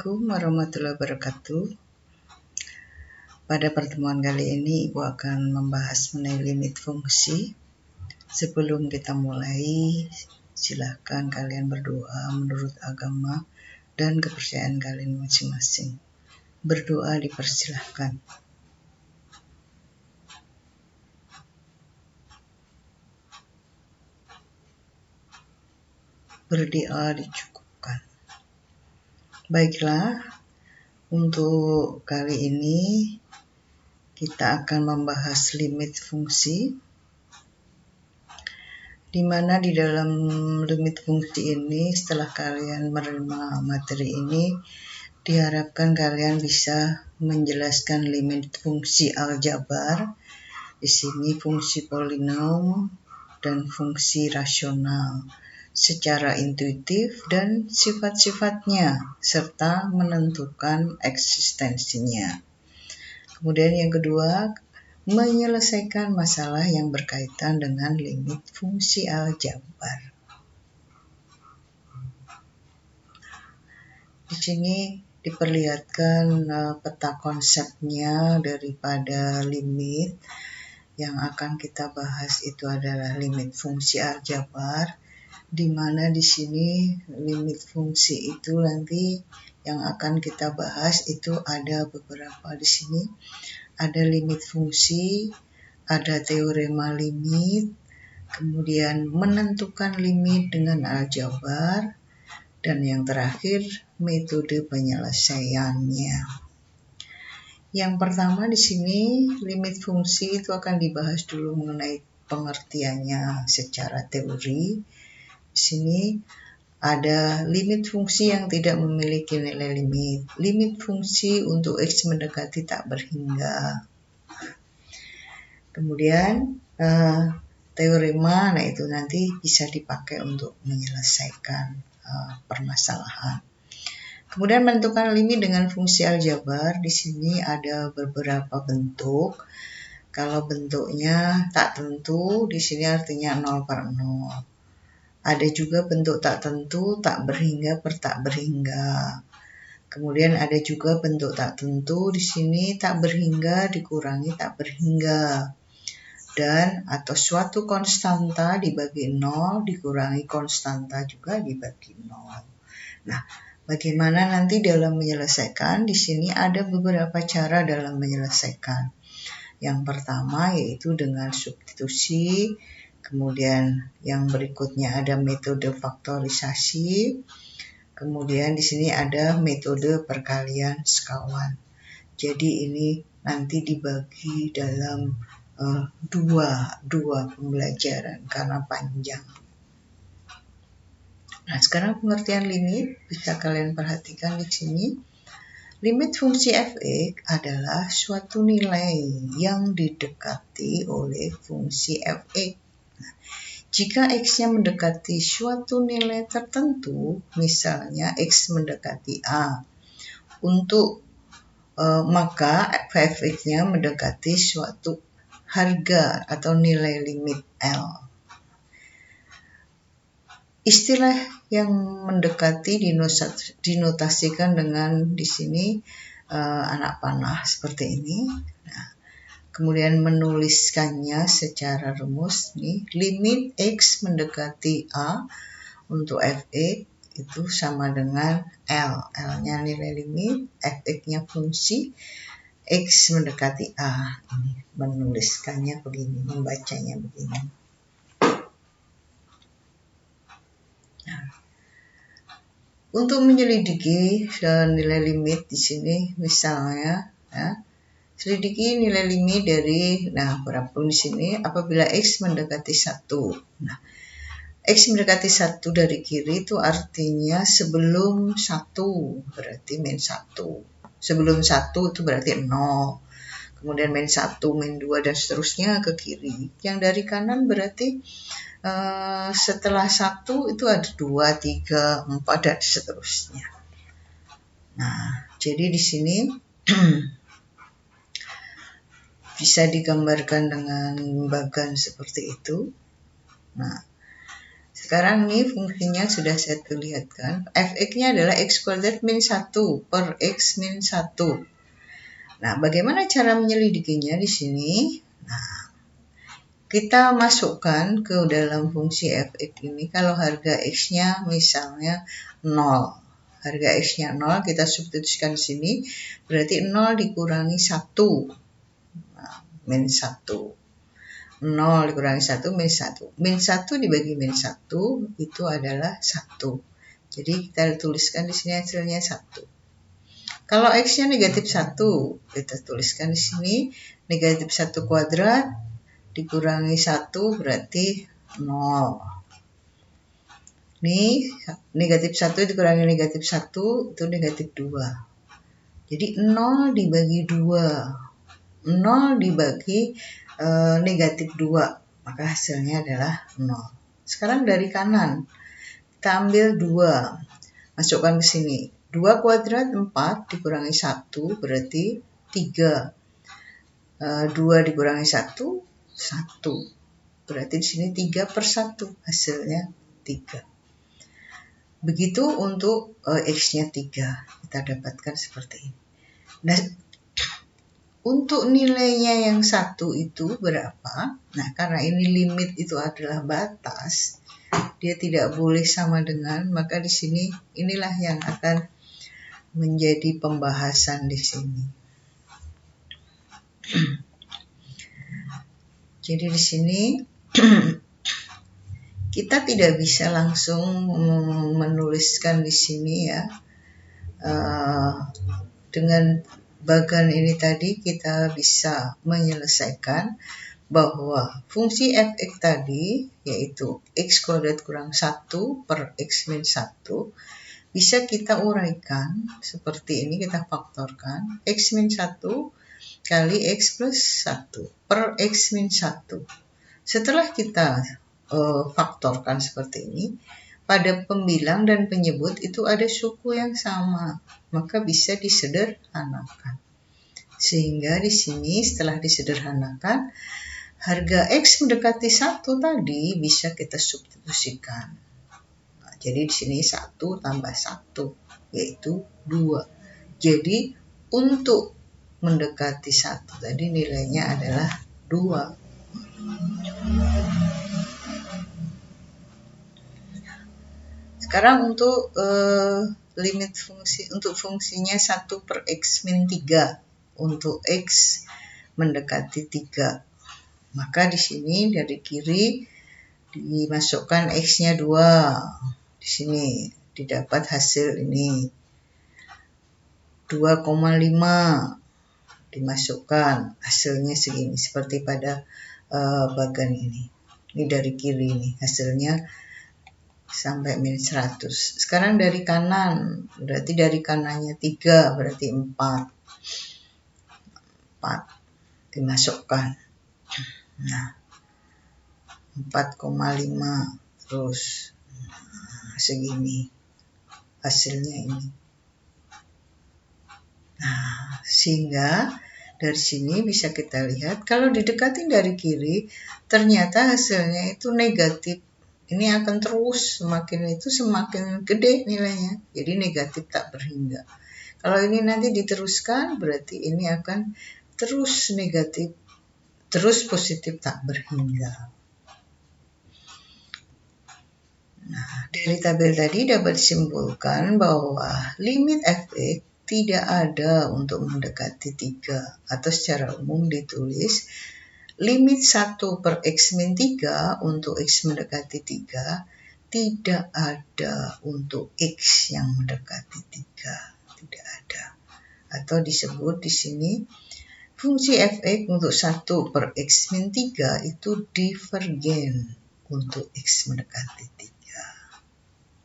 Assalamualaikum warahmatullahi wabarakatuh. Pada pertemuan kali ini Ibu akan membahas mengenai limit fungsi. Sebelum kita mulai, silakan kalian berdoa menurut agama dan kepercayaan kalian masing-masing. Berdoa dipersilahkan. Berdoa dicukupkan. Baiklah, untuk kali ini kita akan membahas limit fungsi, di mana di dalam limit fungsi ini, setelah kalian menerima materi ini, diharapkan kalian bisa menjelaskan limit fungsi aljabar, di sini fungsi polinom dan fungsi rasional secara intuitif dan sifat-sifatnya serta menentukan eksistensinya. Kemudian yang kedua, menyelesaikan masalah yang berkaitan dengan limit fungsi aljabar. Di sini diperlihatkan peta konsepnya daripada limit. Yang akan kita bahas itu adalah limit fungsi aljabar, di mana di sini limit fungsi itu nanti yang akan kita bahas itu ada beberapa di sini. Ada limit fungsi, ada teorema limit, kemudian menentukan limit dengan aljabar, dan yang terakhir metode penyelesaiannya. Yang pertama di sini limit fungsi itu akan dibahas dulu mengenai pengertiannya secara teori. Di sini ada limit fungsi yang tidak memiliki nilai limit. Limit fungsi untuk X mendekati tak berhingga. Kemudian teorema, nah itu nanti bisa dipakai untuk menyelesaikan permasalahan. Kemudian menentukan limit dengan fungsi aljabar. Di sini ada beberapa bentuk. Kalau bentuknya tak tentu, di sini artinya 0/0. Ada juga bentuk tak tentu, tak berhingga per tak berhingga. Kemudian ada juga bentuk tak tentu, di sini tak berhingga dikurangi tak berhingga. Dan atau suatu konstanta dibagi 0 dikurangi konstanta juga dibagi 0. Nah, bagaimana nanti dalam menyelesaikan? Di sini ada beberapa cara dalam menyelesaikan. Yang pertama yaitu dengan substitusi. Kemudian yang berikutnya ada metode faktorisasi. Kemudian di sini ada metode perkalian sekawan. Jadi ini nanti dibagi dalam dua pembelajaran karena panjang. Nah, sekarang pengertian limit bisa kalian perhatikan di sini. Limit fungsi f(x) adalah suatu nilai yang didekati oleh fungsi f(x). Nah, jika x-nya mendekati suatu nilai tertentu, misalnya x mendekati a, maka f(x)-nya mendekati suatu harga atau nilai limit L. Istilah yang mendekati dinotasikan dengan di sini anak panah seperti ini. Nah, kemudian menuliskannya secara rumus nih, limit x mendekati a untuk f(x) itu sama dengan L. L-nya nilai limit, f(x)-nya fungsi, x mendekati a. Ini menuliskannya begini, membacanya begini. Nah, untuk menyelidiki nilai limit di sini misalnya, selidiki nilai limit dari, berapapun di sini apabila x mendekati 1. Nah, x mendekati 1 dari kiri itu artinya sebelum 1 berarti min 1. Sebelum 1 itu berarti 0. Kemudian min 1, min 2 dan seterusnya ke kiri. Yang dari kanan berarti setelah 1 itu ada 2, 3, 4 dan seterusnya. Nah, jadi di sini bisa digambarkan dengan bagan seperti itu. Nah, sekarang nih fungsinya sudah saya lihatkan. Fx-nya adalah x kuadrat min 1 per x min 1. Nah, bagaimana cara menyelidikinya di sini? Nah, kita masukkan ke dalam fungsi fx ini kalau harga x-nya misalnya 0. Harga x-nya 0 kita substitusikan di sini, berarti 0 dikurangi 1. Nah, min 1. 0 dikurangi 1 min 1. Min 1 dibagi min 1 itu adalah 1. Jadi kita tuliskan di sini hasilnya 1. Kalau x-nya negatif 1, kita tuliskan di sini negatif 1 kuadrat dikurangi 1 berarti 0. Ini negatif 1 dikurangi negatif 1 itu negatif 2. Jadi 0 dibagi 2. 0 dibagi negatif 2, maka hasilnya adalah 0. Sekarang dari kanan, kita ambil 2, masukkan ke sini. 2 kuadrat 4 dikurangi 1 berarti 3. 2 dikurangi 1, 1. Berarti di sini 3 per 1, hasilnya 3. Begitu untuk x-nya 3, kita dapatkan seperti ini. Nah, untuk nilainya yang 1 itu berapa? Nah, karena ini limit itu adalah batas, dia tidak boleh sama dengan, maka di sini inilah yang akan menjadi pembahasan di sini. Jadi di sini kita tidak bisa langsung menuliskan di sini ya. Dengan bagan ini tadi kita bisa menyelesaikan bahwa fungsi fx tadi yaitu x kuadrat kurang 1 per x min 1 bisa kita uraikan seperti ini, kita faktorkan x min 1 kali x plus 1 per x min 1. Setelah kita faktorkan seperti ini, pada pembilang dan penyebut itu ada suku yang sama, maka bisa disederhanakan. Sehingga di sini setelah disederhanakan, harga x mendekati 1 tadi bisa kita substitusikan. Nah, jadi di sini 1 tambah 1 yaitu 2. Jadi untuk mendekati 1 tadi nilainya adalah 2. Sekarang untuk limit fungsi, untuk fungsinya 1 per x min 3 untuk x mendekati 3. Maka di sini dari kiri dimasukkan x-nya 2. Di sini didapat hasil ini 2,5 dimasukkan, hasilnya segini seperti pada bagan ini. Ini dari kiri nih hasilnya sampai min 100. Sekarang dari kanan, berarti dari kanannya 3, berarti 4 dimasukkan. Nah, 4,5 terus segini hasilnya ini. Nah, sehingga dari sini bisa kita lihat kalau didekatin dari kiri ternyata hasilnya itu negatif. Ini akan terus semakin gede nilainya. Jadi negatif tak berhingga. Kalau ini nanti diteruskan berarti ini akan terus negatif, terus positif tak berhingga. Nah, dari tabel tadi dapat disimpulkan bahwa limit fx tidak ada untuk mendekati 3 atau secara umum ditulis limit 1 per x min 3 untuk x mendekati 3 tidak ada untuk x yang mendekati 3. Tidak ada. Atau disebut di sini fungsi fx untuk 1 per x min 3 itu divergen untuk x mendekati 3.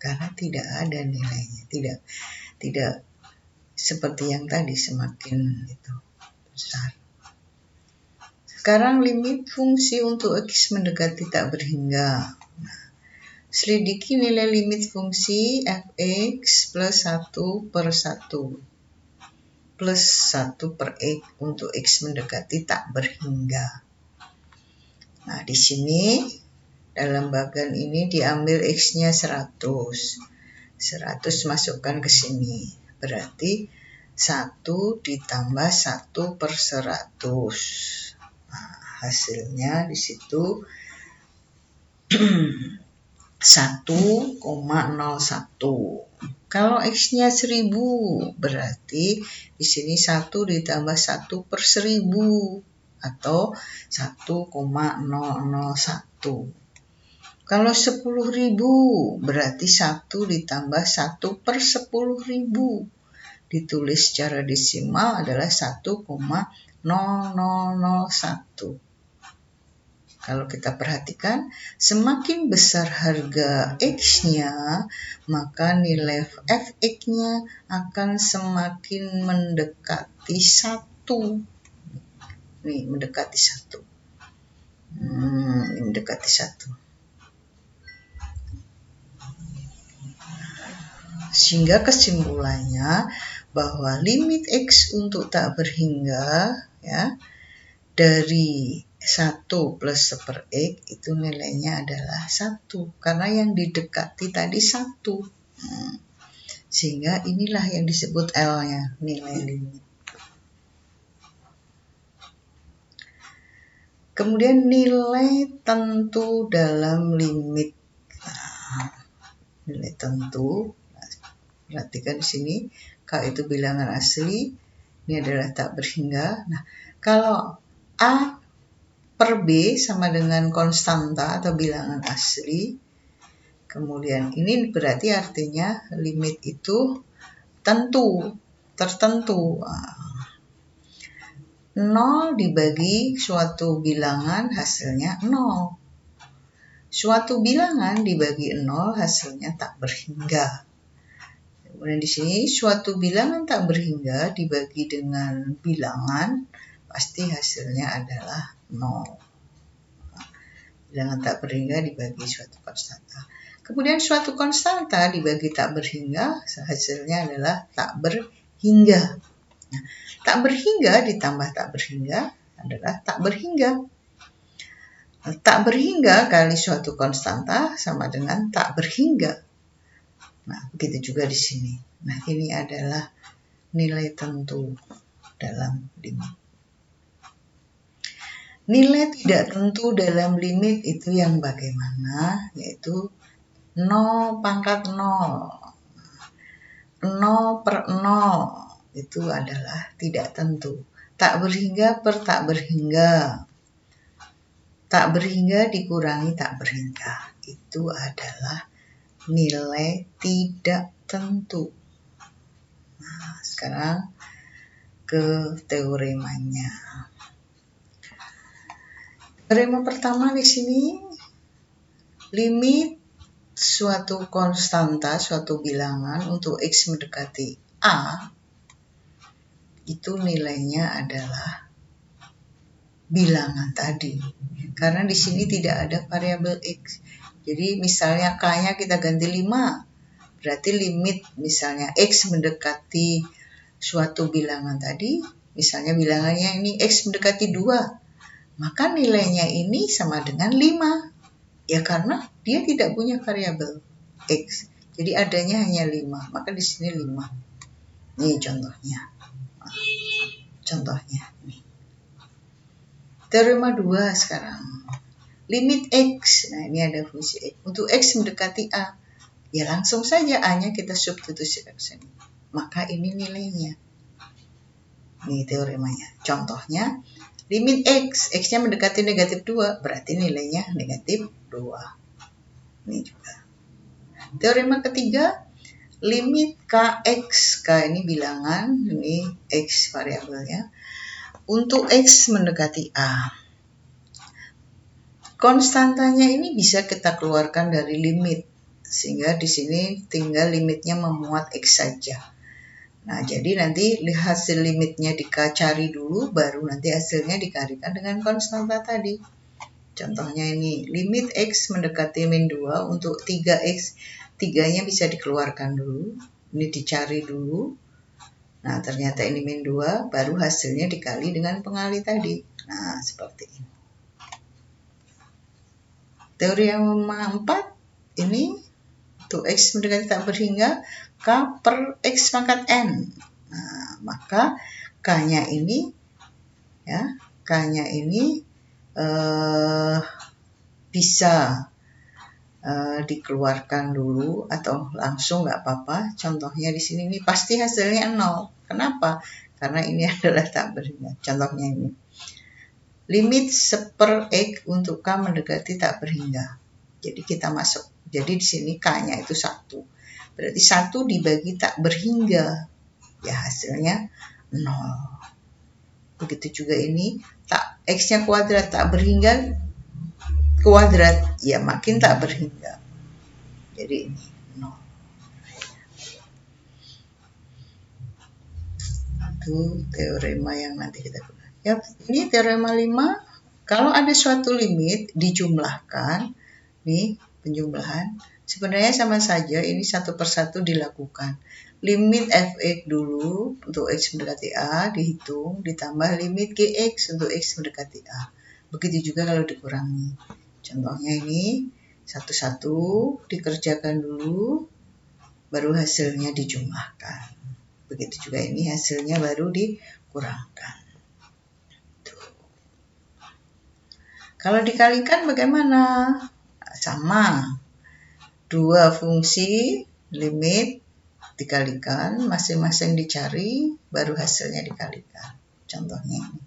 Karena tidak ada nilainya. Tidak seperti yang tadi semakin itu besar. Sekarang limit fungsi untuk x mendekati tak berhingga. Nah, selidiki nilai limit fungsi fx plus 1 per 1 plus 1 per x untuk x mendekati tak berhingga. Nah, di sini dalam bagian ini diambil X-nya 100. 100 masukkan ke sini. Berarti 1 ditambah 1 per 100. Nah, hasilnya di situ 1,01. Kalau X-nya 1000, berarti di sini 1 ditambah 1 per 1000 atau 1,001. Kalau 10.000, berarti 1 ditambah 1 per 10.000. Ditulis secara desimal adalah 1,0001. Kalau kita perhatikan, semakin besar harga X-nya, maka nilai Fx-nya akan semakin mendekati 1. Nih, mendekati 1. Mendekati 1. Sehingga kesimpulannya bahwa limit X untuk tak berhingga ya dari 1 plus 1 per X itu nilainya adalah 1 karena yang didekati tadi 1. Sehingga inilah yang disebut L-nya, nilai limit. Kemudian nilai tentu dalam limit. Nilai tentu, perhatikan di sini, K itu bilangan asli, ini adalah tak berhingga. Nah, kalau A per B sama dengan konstanta atau bilangan asli, kemudian ini berarti artinya limit itu tertentu. 0 dibagi suatu bilangan hasilnya 0. Suatu bilangan dibagi 0 hasilnya tak berhingga. Kemudian di sini suatu bilangan tak berhingga dibagi dengan bilangan pasti hasilnya adalah 0. Bilangan tak berhingga dibagi suatu konstanta. Kemudian suatu konstanta dibagi tak berhingga hasilnya adalah tak berhingga. Nah, tak berhingga ditambah tak berhingga adalah tak berhingga. Tak berhingga kali suatu konstanta sama dengan tak berhingga. Nah, begitu juga di sini. Nah, ini adalah nilai tentu dalam limit. Nilai tidak tentu dalam limit itu yang bagaimana? Yaitu 0 pangkat 0. 0 per 0 itu adalah tidak tentu. Tak berhingga per tak berhingga. Tak berhingga dikurangi tak berhingga. Itu adalah nilai tidak tentu. Nah, sekarang ke teoremanya. Teorema pertama di sini, limit suatu konstanta, suatu bilangan untuk X mendekati A, itu nilainya adalah bilangan tadi. Karena di sini tidak ada variabel X. Jadi misalnya K-nya kita ganti 5, berarti limit misalnya X mendekati suatu bilangan tadi, misalnya bilangannya ini X mendekati 2, maka nilainya ini sama dengan 5. Ya karena dia tidak punya variabel X. Jadi adanya hanya 5, maka di sini 5. Ini contohnya. Nih. Teorema 2 sekarang. Limit X. Nah, ini ada fungsi X. Untuk X mendekati A. Ya langsung saja A-nya kita substitusikan sini. Maka ini nilainya. Ini teoremanya. Contohnya, limit X. X-nya mendekati negatif 2. Berarti nilainya negatif 2. Ini juga. Teorema ketiga, limit Kx. K ini bilangan, ini X variabelnya. Untuk X mendekati A. Konstantanya ini bisa kita keluarkan dari limit. Sehingga di sini tinggal limitnya memuat X saja. Nah, jadi nanti hasil limitnya dicari dulu, baru nanti hasilnya dikalikan dengan konstanta tadi. Contohnya ini, limit X mendekati min 2 untuk 3X. 3-nya bisa dikeluarkan dulu, ini dicari dulu. Nah, ternyata ini min 2, baru hasilnya dikali dengan pengali tadi. Nah, seperti ini. teori yang keempat ini untuk X mendekati tak berhingga K per X pangkat N. Nah, maka K-nya ini ya, K-nya ini bisa dikeluarkan dulu atau langsung nggak apa-apa. Contohnya di sini ini pasti hasilnya 0. Kenapa? Karena ini adalah tak berhingga. Contohnya ini. Limit seper X untuk K mendekati tak berhingga. Jadi kita masuk. Jadi di sini K-nya itu 1. Berarti 1 dibagi tak berhingga. Ya hasilnya 0. Begitu juga ini. X-nya kuadrat tak berhingga kuadrat. Ya makin tak berhingga. Jadi ini 0. Itu teorema yang nanti kita gunakan. Ya, ini teorema 5. Kalau ada suatu limit dijumlahkan, nih penjumlahan, sebenarnya sama saja ini satu persatu dilakukan. Limit fx dulu untuk x mendekati a dihitung, ditambah limit gx untuk x mendekati a. Begitu juga kalau dikurangi. Contohnya ini satu-satu dikerjakan dulu, baru hasilnya dijumlahkan. Begitu juga ini hasilnya baru dikurangkan. Tuh. Kalau dikalikan bagaimana? Sama. Dua fungsi limit dikalikan, masing-masing dicari, baru hasilnya dikalikan. Contohnya ini.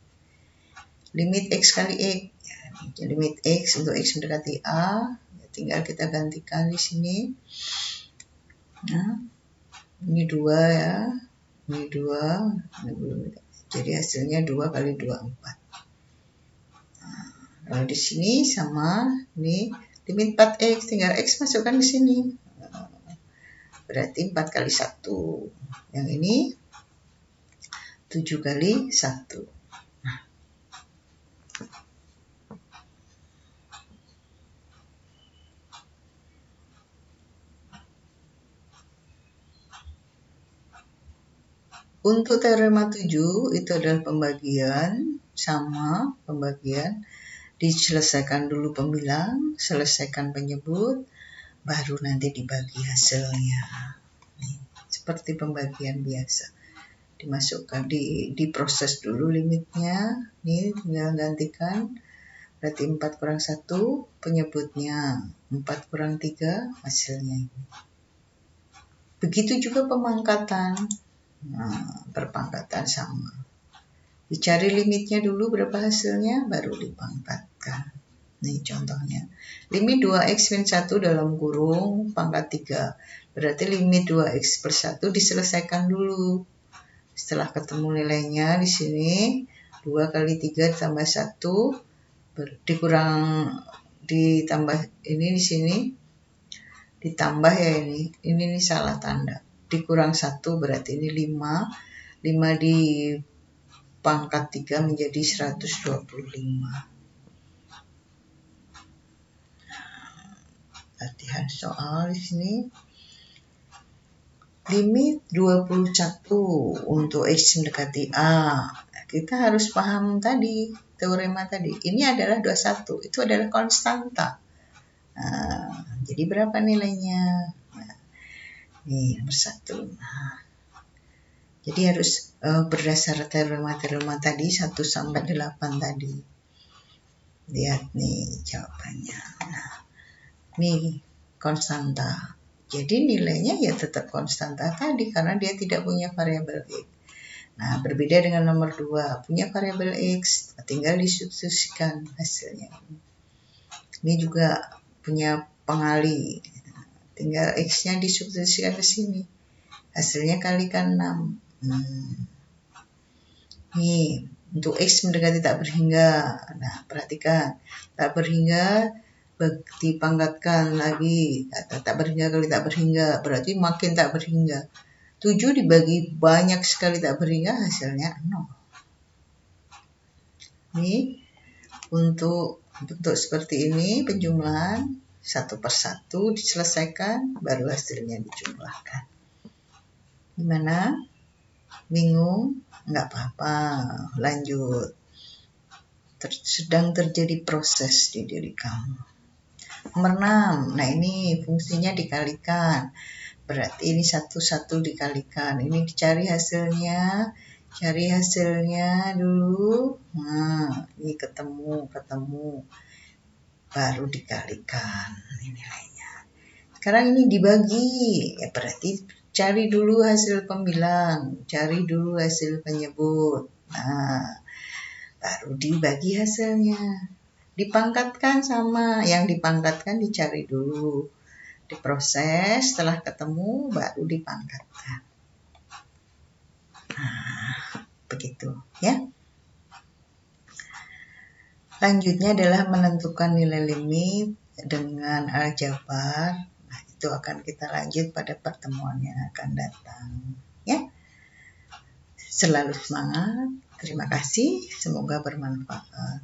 Limit X kali X. Ya, limit X untuk X mendekati A. Ya, tinggal kita gantikan di sini. Nah, ini 2 ya. Ini 2. Ini belum. Jadi hasilnya 2 kali 2, 4. Nah, kalau di sini sama. Ini limit 4X. Tinggal X masukkan di sini. Berarti 4 kali 1. Yang ini 7 kali 1. Nah. Untuk teorema 7 itu adalah pembagian, sama pembagian. Diselesaikan dulu pembilang, selesaikan penyebut, baru nanti dibagi hasilnya. Nih, seperti pembagian biasa. Dimasukkan, diproses dulu limitnya. Nih, tinggal gantikan. Berarti 4 kurang 1, penyebutnya. 4 kurang 3, hasilnya ini. Begitu juga pemangkatan. Nah, perpangkatan sama. Dicari limitnya dulu berapa hasilnya, baru dipangkatkan. Nih contohnya. Limit 2x min 1 dalam kurung pangkat 3. Berarti limit 2x per 1 diselesaikan dulu. Setelah ketemu nilainya di sini 2 kali 3 ditambah 1 dikurang ditambah ini di sini ditambah ya ini salah tanda. Dikurang 1 berarti ini 5. 5 di pangkat 3 menjadi 125. Latihan soal di sini. Limit 21 untuk X mendekati A. Kita harus paham tadi, teorema tadi. Ini adalah 21, itu adalah konstanta. Nah, jadi berapa nilainya? Nah, ini nomor 1. Nah, jadi harus berdasar teorema-teorema tadi 1 sampai 8 tadi. Lihat nih jawabannya. Nah, nih konstanta. Jadi nilainya ya tetap konstanta tadi karena dia tidak punya variabel X. Nah, berbeda dengan nomor 2, punya variabel X, tinggal disubstitusikan hasilnya. Ini juga punya pengali. Tinggal X-nya disubstitusikan ke sini. Hasilnya kalikan 6. Nih, untuk X mendekati tak berhingga. Nah, perhatikan. Tak berhingga dipangkatkan lagi. Tak berhingga kali tak berhingga. Berarti makin tak berhingga. 7 dibagi banyak sekali tak berhingga, hasilnya 0. Ini untuk bentuk seperti ini, penjumlahan satu persatu diselesaikan, baru hasilnya dijumlahkan. Gimana? Bingung? Nggak apa-apa, lanjut. Sedang terjadi proses di diri kamu. Nomor 6, nah ini fungsinya dikalikan. Berarti ini 1 dikalikan. Ini dicari hasilnya. Cari hasilnya dulu. Nah, ini ketemu. Baru dikalikan ini nilainya. Sekarang ini dibagi. Ya berarti cari dulu hasil pembilang. Cari dulu hasil penyebut. Nah, baru dibagi hasilnya. Dipangkatkan sama. Yang dipangkatkan dicari dulu. Diproses, setelah ketemu baru dipangkatkan. Nah, begitu ya. Lanjutnya adalah menentukan nilai limit dengan aljabar. Nah, itu akan kita lanjut pada pertemuan yang akan datang ya. Selalu semangat. Terima kasih, semoga bermanfaat.